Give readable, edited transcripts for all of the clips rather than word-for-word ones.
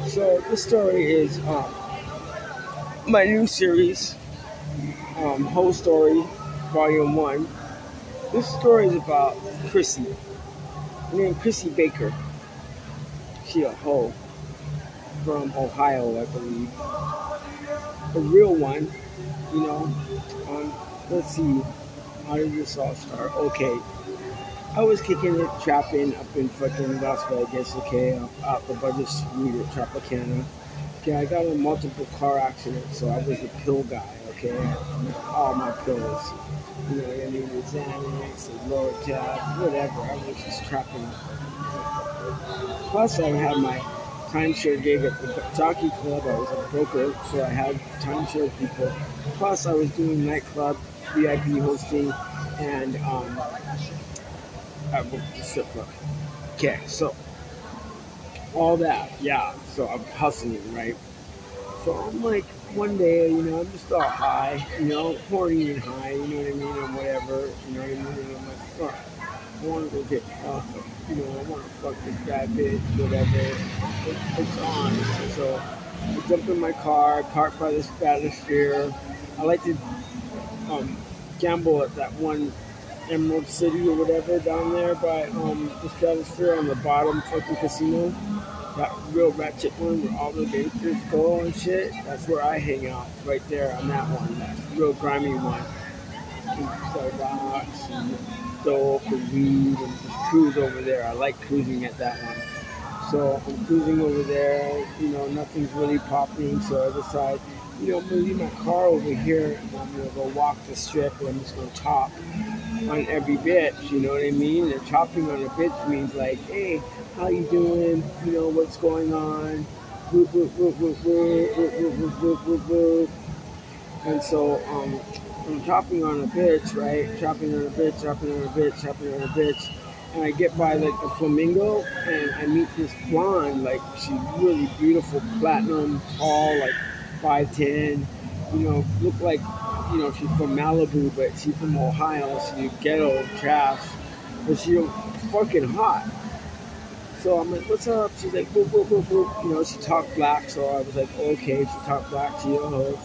So this story is my new series, Whole Story, Volume 1. This story is about Krissy. Her name Krissy Baker. She a hoe from Ohio, I believe. A real one, you know. Let's see, how did this all start? Okay, I was kicking it, trapping up in fucking Las Vegas, okay, out the budget street at Tropicana. Okay, I got in multiple car accidents, so I was the pill guy, okay? All my pills. You know what I mean? The Xanax, the Lortab, whatever. I was just trapping. Plus, I had my timeshare gig at the jockey club. I was a broker, so I had timeshare people. Plus, I was doing nightclub, VIP hosting, and I worked the strip club. Okay, so all that, yeah. So I'm hustling, right? So I'm like, one day, I'm just all high, horny and high, you know what I mean, or whatever, you know what I mean, and I'm like, fuck, I want to go get fucked, I want to fuck this bad bitch, whatever, it's on. So I jump in my car, park by the stratosphere. I like to gamble at that one Emerald City or whatever down there by the stratosphere on the bottom fucking casino. That real ratchet one where all the gangsters go and shit. That's where I hang out, right there on that one. That real grimy one. Sell rocks and dope and weed and just cruise over there. I like cruising at that one. So I'm cruising over there, nothing's really popping, so I decide, I'm gonna leave my car over here and I'm gonna go walk the strip and I'm just gonna top on every bitch, you know what I mean? And chopping on a bitch means like, hey, how you doing? What's going on? Whoop, whoop, whoop, whoop, whoop, whoop, whoop, whoop, whoop, whoop. And so I'm chopping on a bitch, right? Chopping on a bitch, chopping on a bitch, chopping on a bitch. And I get by like the Flamingo and I meet this blonde, like she's really beautiful, platinum, tall, like 5'10", look like, she's from Malibu, but she's from Ohio, she's ghetto trash, but she's fucking hot. So I'm like, what's up? She's like, boop, boop, boop, boop. She talked black, so I was like, okay, she talked black, she a hoe.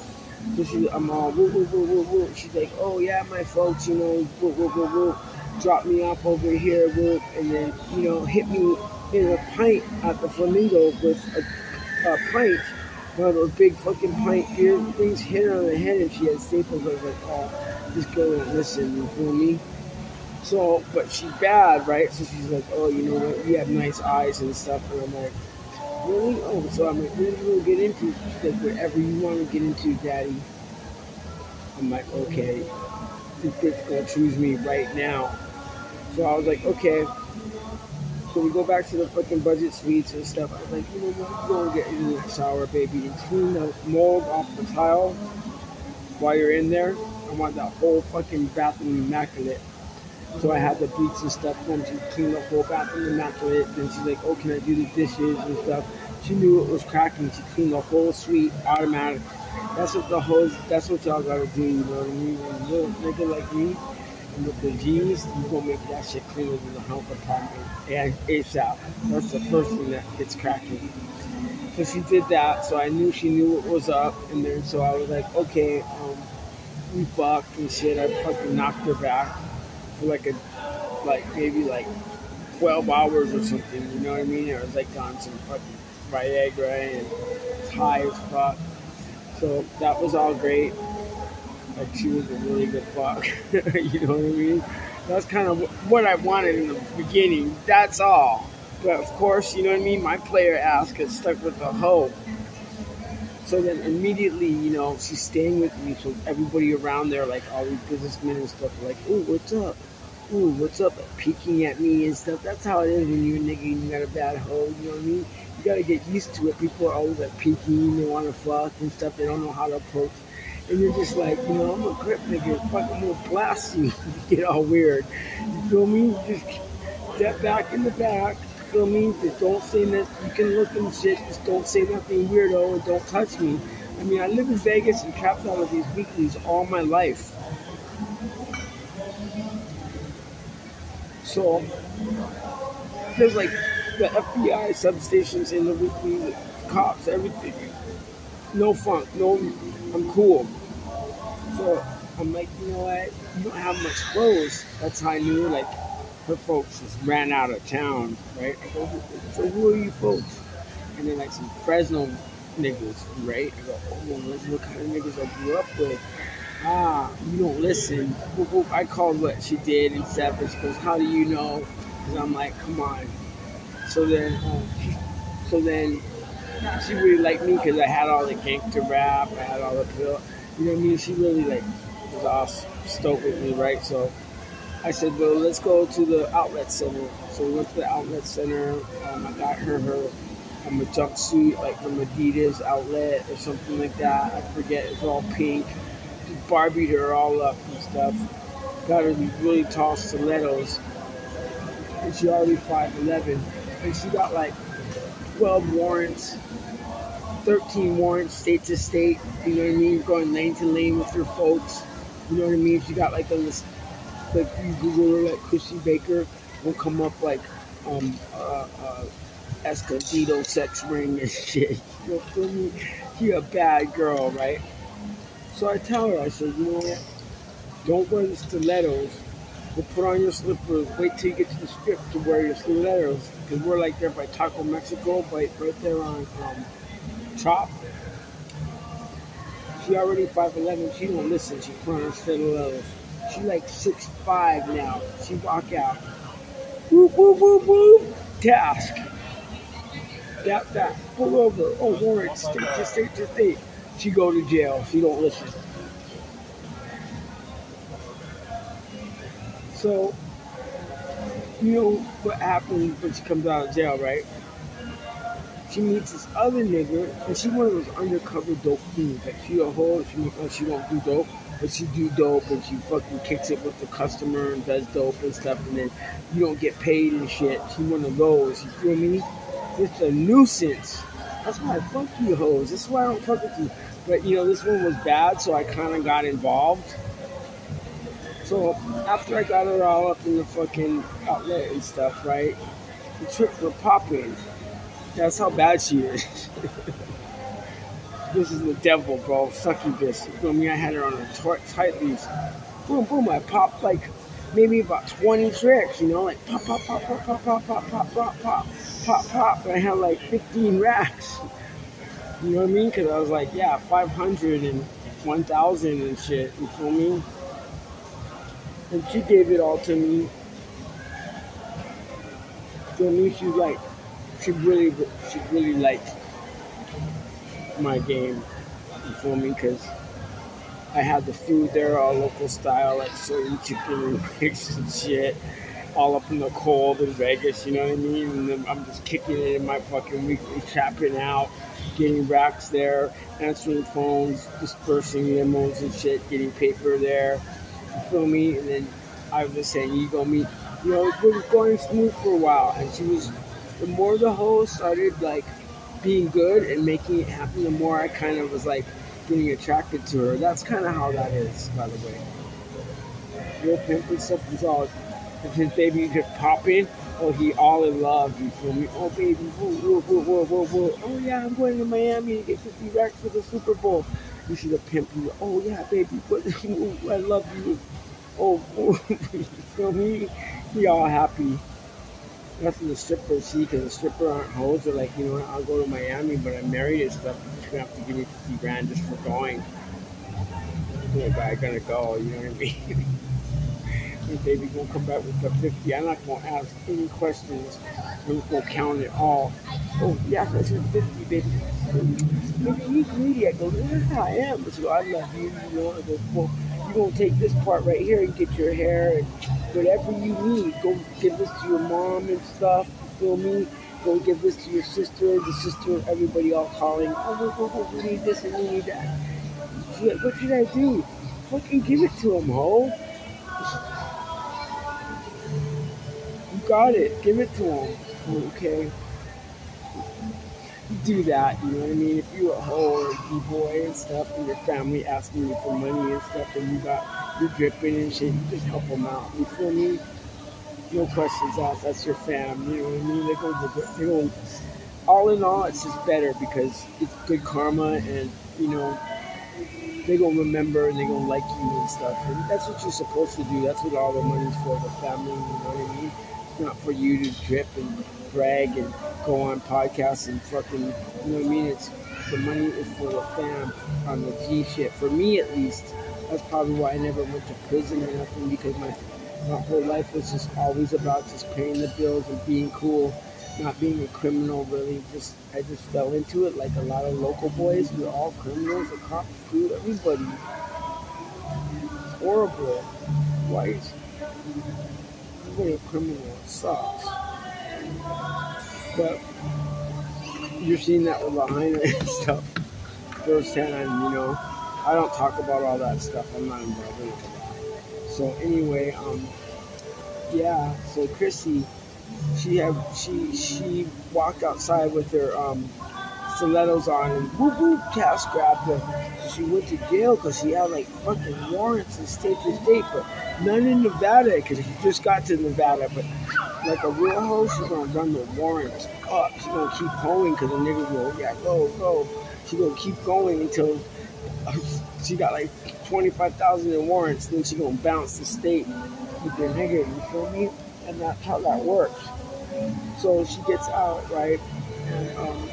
So I'm all, whoop, whoop, whoop, whoop, whoop. She's like, oh yeah, my folks, whoop, whoop, whoop, whoop. Drop me off over here, whoop, and then, hit me in a pint at the Flamingo with a pint. One of those big fucking pint beer things, hit her on the head, and she had staples. I was like, oh, this girl don't listen, you feel me? So, but she's bad, right? So she's like, oh, you know what? You have nice eyes and stuff. And I'm like, really? Oh, so I'm like, what are you going to get into? She's like, whatever you want to get into, daddy. I'm like, okay, this bitch going to choose me right now. So I was like, okay. So we go back to the fucking budget suites and stuff. I was like, you know what? Go and get in the shower, baby, and clean the mold off the tile while you're in there. I want that whole fucking bathroom immaculate. So I had the bleach and stuff done. She cleaned the whole bathroom immaculate. Then she's like, oh, can I do the dishes and stuff? She knew it was cracking. She cleaned the whole suite automatic. That's what that's what y'all gotta do, you know what I mean? When you're a nigga like me, and with the G's, you gonna make that shit cleaner than the health department. And ASAP. That's the first thing that gets cracking. So she did that, so I knew she knew what was up. And then so I was like, okay, we fucked and shit. I fucking knocked her back for maybe 12 hours or something, you know what I mean? I was like on some fucking Viagra and it's high as fuck. So that was all great. Like she was a really good fuck. You know what I mean? That's kind of what I wanted in the beginning. That's all. But of course, you know what I mean? My player ass gets stuck with the hoe. So then immediately, she's staying with me. So everybody around there, like all these businessmen and stuff, are like, ooh, what's up? Ooh, what's up? Like, peeking at me and stuff. That's how it is when you're a nigga and you got a bad hoe. You know what I mean? You gotta get used to it. People are always like peeking. They want to fuck and stuff. They don't know how to approach. And you're just like, I'm a grip nigga. Fucking gonna blast you. You get all weird. You feel me? You just step back in the back. You feel me? Just don't say nothing. You can look and shit. Just don't say nothing weirdo and don't touch me. I mean, I live in Vegas and trapped out of these weeklies all my life. So there's the FBI substations in the weekly, cops, everything. No funk, no, I'm cool. So I'm like, you know what? You don't have much clothes. That's how I knew, like, her folks just ran out of town, right? I go, so who are you folks? And then, like, some Fresno niggas, right? I go, oh, well, those are the kind of niggas I grew up with. Ah, you don't listen. I called what she did and stuff, and she goes, how do you know? Because I'm like, come on. So then, so then she really liked me because I had all the gangster rap, I had all the pill. You know what I mean? She really like was all stoked with me, right? So I said, well, let's go to the outlet center. So we went to the outlet center. I got her a jumpsuit like from Adidas outlet or something like that. I forget. It's all pink. Just Barbied her all up and stuff. Got her these really tall stilettos. And she already 5'11". And she got like 12 warrants, 13 warrants, state to state. You know what I mean? Going lane to lane with her folks. You know what I mean? She got like a list. Like you Google her, like Krissy Baker, will come up like Escondido sex ring and shit. You know, feel me? She a bad girl, right? So I tell her, I said, you know what? Don't wear the stilettos. But put on your slippers. Wait till you get to the strip to wear your stilettos. Because we're like there by Taco Mexico, right there on Chop. She already 5'11". She don't listen. She put on her stilettos. She like 6'5" now. She walk out. Whoop, whoop, whoop, whoop. Task. That. Pull over. Oh, warrant. State to state to state. She go to jail. She don't listen. So, you know what happens when she comes out of jail, right? She meets this other nigga, and she one of those undercover dope fiends. Like, she a hoe, she don't do dope, but she do dope, and she fucking kicks it with the customer and does dope and stuff, and then you don't get paid and shit. She one of those, you feel me? It's a nuisance. That's why I fuck you hoes. That's why I don't fuck with you. But, you know, this one was bad, so I kind of got involved. So, after I got her all up in the fucking outlet and stuff, right? The trick were popping. That's how bad she is. This is the devil, bro. Succubus. You feel me? I had her on a tight leash. Boom, boom. I popped like maybe about 20 tricks, you know? Like pop, pop, pop, pop, pop, pop, pop, pop, pop, pop, pop, pop. And I had like 15 racks. You know what I mean? Because I was like, yeah, 500 and 1,000 and shit. You feel me? And she gave it all to me. You feel me? She's like, she really liked my game. You feel me? Because I had the food there, all local style, like soy chicken and rigs and shit, all up in the cold in Vegas. You know what I mean? And then I'm just kicking it in my fucking weekly, tapping out, getting racks there, answering phones, dispersing limos and shit, getting paper there. You feel me? And then I was just saying, you go meet, you know, it was going smooth for a while, and she was. The more the hoes started like being good and making it happen, the more I kind of was like getting attracted to her. That's kind of how that is, by the way. Real pimp and stuff is all. If his baby just popping, oh, he all in love. You feel me? Oh, baby, whoa, whoa, whoa, whoa, whoa. Oh yeah, I'm going to Miami to get 50 racks for the Super Bowl. You see the pimp? You, oh yeah, baby, what? I love you. Oh, you feel me? We all happy. That's what the strippers see, because the stripper aren't hoes. They're like, you know what, I'll go to Miami, but I'm married and stuff. You're going to have to give me 50 grand just for going. Like, I'm going to go, you know what I mean? And baby going to come back with the 50. I'm not going to ask any questions. I'm just going to count it all. Oh, yeah, that's your 50, baby. Maybe you greedy. I go, yeah, I am. So I love you, you know. I go, well, you're going to take this part right here and get your hair and whatever you need. Go give this to your mom and stuff. You feel me? Go give this to your sister, the sister, everybody all calling. Oh, we need this and we need that. She's like, what should I do? Fucking give it to him, ho. You got it. Give it to him. Okay. Do that, you know what I mean? If you're a hoe or a D-boy and stuff, and your family asking you for money and stuff, and you're dripping and shit, you just help them out. You feel me? No questions asked. That's your fam. You know what I mean? They go. All in all, it's just better because it's good karma, and you know they gonna remember and they gonna like you and stuff. And that's what you're supposed to do. That's what all the money's for, the family. You know what I mean? It's not for you to drip and brag and go on podcasts and fucking. You know what I mean? It's the money is for the fam on the G shit. For me, at least, that's probably why I never went to prison or nothing because my whole life was just always about just paying the bills and being cool, not being a criminal. Really, just I just fell into it like a lot of local boys. We're all criminals, the cops, too, everybody. It's horrible. Why is everybody a criminal? It sucks. But you're seeing that with Lahaina and stuff firsthand. You know, I don't talk about all that stuff. I'm not involved in it. So anyway, yeah. So Krissy, she walked outside with her stilettos on and whoop whoop task grabbed her. So she went to jail because she had like fucking warrants in state to state, but none in Nevada because she just got to Nevada. But like a real hoe, she's gonna run the warrants up. She's gonna keep going because the nigga go, yeah, go. She gonna keep going until she got like 25,000 in warrants. Then she gonna bounce the state with the nigga. You feel me? And that's how that works. So she gets out, right? And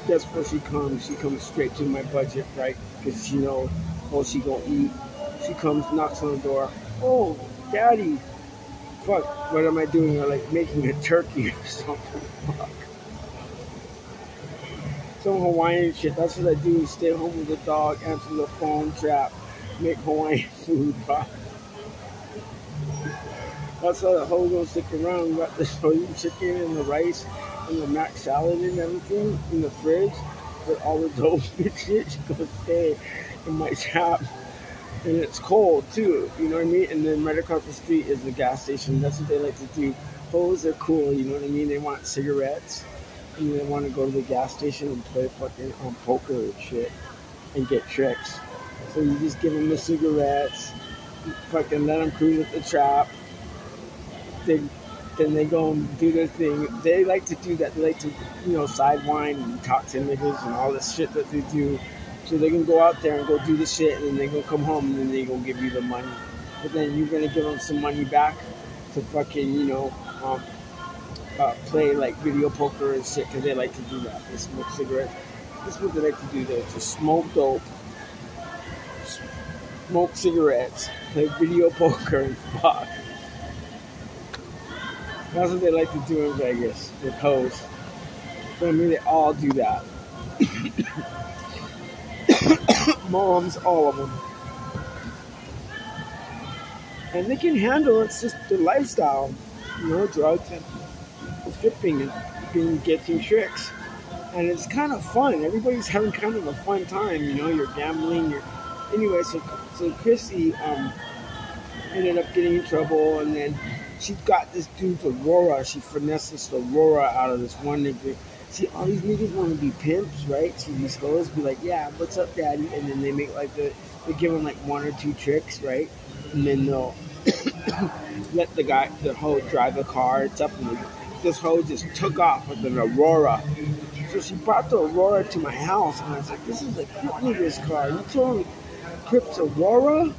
guess where she comes? She comes straight to my budget, right? Because she knows, oh, she gonna eat. She comes, knocks on the door. Oh, daddy. Fuck, what am I doing? I'm like making a turkey or something. Fuck. Some Hawaiian shit. That's what I do. Stay home with the dog, answer the phone, trap, make Hawaiian food, bro. That's why the hoe gonna stick around. We got the soybean chicken and the rice and the mac salad and everything in the fridge with all the dope and shit. She gonna stay in my shop. And it's cold too, you know what I mean? And then right across the street is the gas station. That's what they like to do. Hoes are cool, you know what I mean? They want cigarettes. And they want to go to the gas station and play fucking poker and shit and get tricks. So you just give them the cigarettes, fucking let them cruise at the trap. Then they go and do their thing. They like to do that. They like to, you know, sidewind and talk to niggas and all this shit that they do. So they can go out there and go do the shit, and then they gonna come home and then they gonna give you the money. But then you're gonna give them some money back to fucking, you know, play like video poker and shit, because they like to do that. They smoke cigarettes. This is what they like to do. They just smoke dope, smoke cigarettes, play video poker, and fuck. That's what they like to do in Vegas with hoes. So I mean, they all do that. Moms, all of them. And they can handle it. It's just their lifestyle. You know, drugs and stripping and getting tricks. And it's kind of fun. Everybody's having kind of a fun time. You know, you're gambling. Anyway, so Krissy ended up getting in trouble, and then she got this dude's Aurora. She finessed this Aurora out of this one nigga. See, all these niggas want to be pimps, right? So these hoes be like, yeah, what's up, daddy? And then they make like they give them like one or two tricks, right? And then they'll let the hoe drive the car. It's up, and this hoe just took off with an Aurora. So she brought the Aurora to my house, and I was like, this is a Crip nigga's car. You told me Crip's Aurora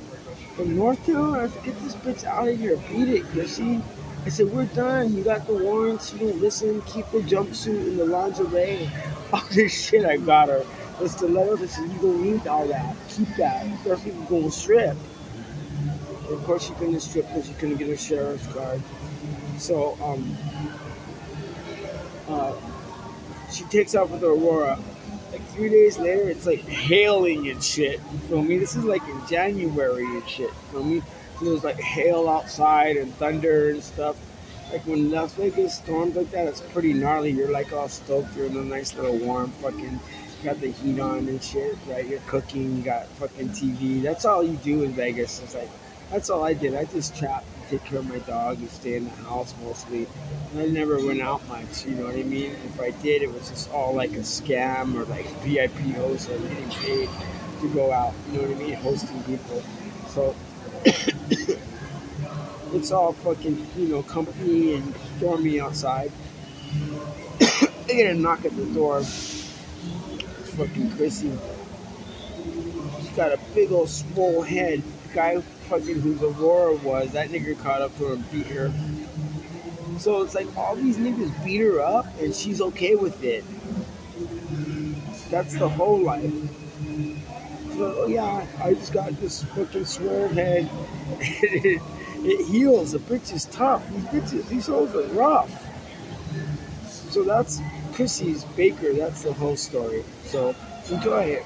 from Northtown? I said, get this bitch out of here. Beat it, Krissy. I said, we're done. You got the warrants. You don't listen. Keep the jumpsuit and the lingerie. All this shit I got her. The stilettos. I said, you don't need all that. Keep that. Especially if you're going to strip. And of course, she couldn't strip because she couldn't get her sheriff's card. So, she takes off with the Aurora. Like 3 days later, it's like hailing and shit. You feel me? This is like in January and shit. You feel me? So there's like hail outside and thunder and stuff. Like when Las Vegas storms like that, it's pretty gnarly. You're like all stoked. You're in a nice little warm fucking, you got the heat on and shit, right? You're cooking, you got fucking TV. That's all you do in Vegas. It's like, that's all I did. I just trapped and take care of my dog and stay in the house mostly. And I never went out much, you know what I mean? If I did, it was just all like a scam or like VIP host or getting paid to go out, you know what I mean? Hosting people. So It's all fucking, comfy and stormy outside. They get a knock at the door. It's fucking Krissy. She's got a big old swole head. The guy fucking whose Aurora was, that nigga caught up to her and beat her. So it's like all these niggas beat her up and she's okay with it. That's the whole life. So yeah, I just got this fucking swole head. It heals. The bitch is tough. These hoes are rough. So that's Krissy Baker. That's the whole story. So enjoy it.